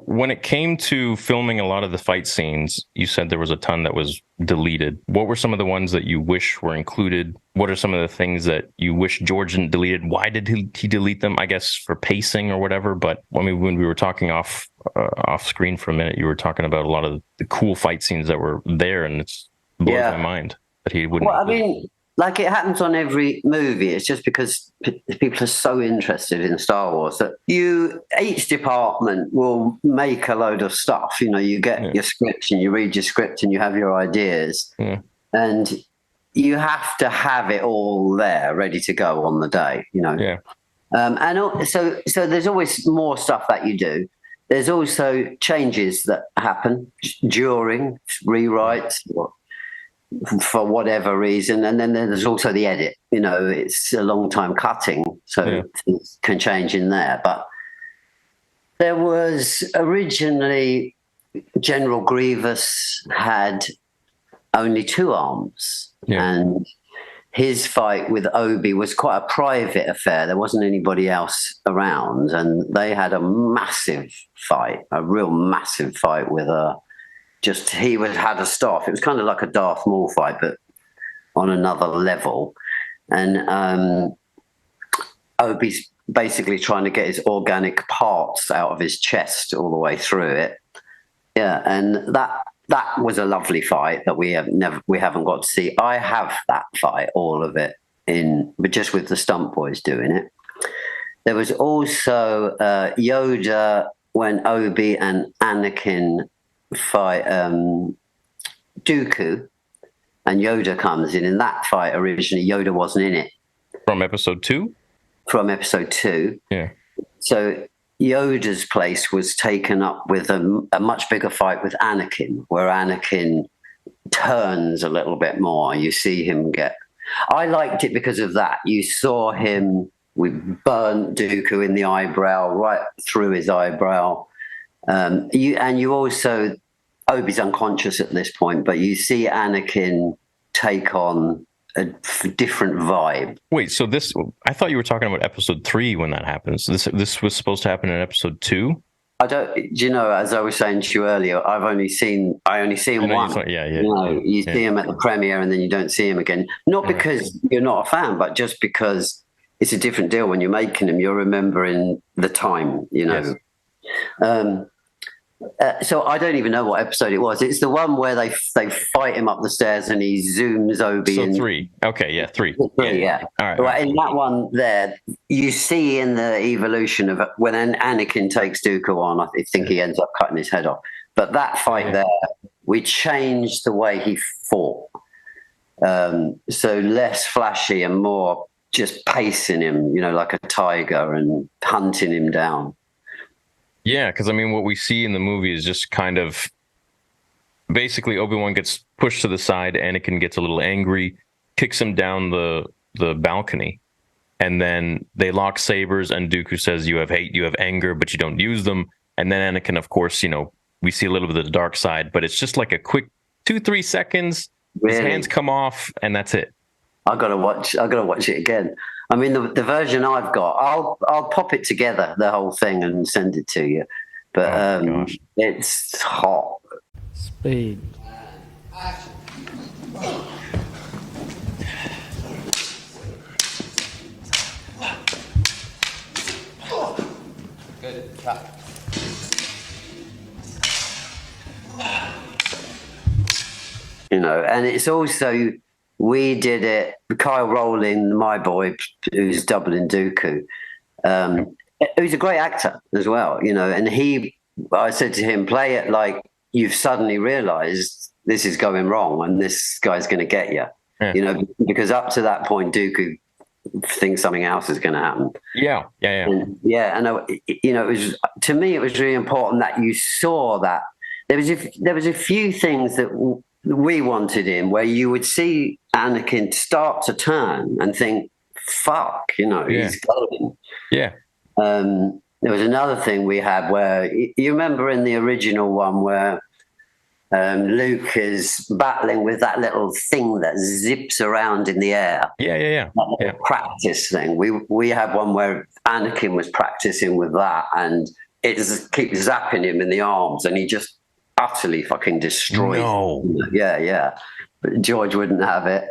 when it came to filming a lot of the fight scenes, you said there was a ton that was deleted. What were some of the ones that you wish were included? What are some of the things that you wish George didn't deleted? Why did he delete them? I guess for pacing or whatever. But I mean, when we were talking off screen for a minute, you were talking about a lot of the cool fight scenes that were there, and it's blows my mind that he wouldn't. Well, I mean, like it happens on every movie. It's just because people are so interested in Star Wars that each department will make a load of stuff. You know, you get your scripts and you read your script and you have your ideas, and you have to have it all there, ready to go on the day. You know, and so there's always more stuff that you do. There's also changes that happen during rewrites. For whatever reason, and then there's also the edit. You know, it's a long time cutting, so things can change in there. But there was originally General Grievous had only 2 arms, and his fight with Obi was quite a private affair. There wasn't anybody else around, and they had a massive fight, a real massive fight with he had a staff. It was kind of like a Darth Maul fight, but on another level. And Obi's basically trying to get his organic parts out of his chest all the way through it. Yeah, and that was a lovely fight that we haven't got to see. I have that fight, all of it, but just with the stunt boys doing it. There was also Yoda when Obi and Anakin fight Dooku, and Yoda comes in that fight. Originally Yoda wasn't in it. From episode 2? From episode 2. Yeah. So Yoda's place was taken up with a much bigger fight with Anakin, where Anakin turns a little bit more. You see him I liked it because of that. You saw him, we burnt Dooku in the eyebrow, right through his eyebrow. You also, Obi's unconscious at this point, but you see Anakin take on a different vibe. Wait, so I thought you were talking about episode 3 when that happens. This was supposed to happen in episode 2? You know, as I was saying to you earlier, I only seen one. You see him at the premiere and then you don't see him again. Not because you're not a fan, but just because it's a different deal when you're making him. You're remembering the time, you know. Yes. So I don't even know what episode it was. It's the one where they fight him up the stairs and he zooms Obi. So 3. Okay, yeah, 3. 3, yeah. All right. In that one there, you see in the evolution of when Anakin takes Dooku on, I think he ends up cutting his head off. But that fight there, we changed the way he fought. So less flashy and more just pacing him, you know, like a tiger and hunting him down. Yeah, because I mean, what we see in the movie is just kind of basically Obi-Wan gets pushed to the side, Anakin gets a little angry, kicks him down the balcony, and then they lock sabers, and Dooku says, "You have hate, you have anger, but you don't use them." And then Anakin, of course, you know, we see a little bit of the dark side, but it's just like a quick 2-3 seconds. Really? His hands come off, and that's it. I gotta watch it again. I mean, the version I've got, I'll pop it together, the whole thing, and send it to you. But it's hot. Speed. Good. Cut. You know, and it's also, we did it, Kyle Rowling, my boy, who's doubling Dooku, who's a great actor as well, you know, and I said to him, play it like you've suddenly realized this is going wrong and this guy's going to get you, you know, because up to that point, Dooku thinks something else is going to happen. Yeah. And, you know, it was, to me, it was really important that you saw that. There was a few things that we wanted in where you would see Anakin start to turn and think, fuck, you know, he's going. Yeah. There was another thing we had where, you remember in the original one where Luke is battling with that little thing that zips around in the air. Yeah. That little practice thing. We had one where Anakin was practicing with that, and keeps zapping him in the arms, and he just utterly fucking destroys. No. Yeah. But George wouldn't have it.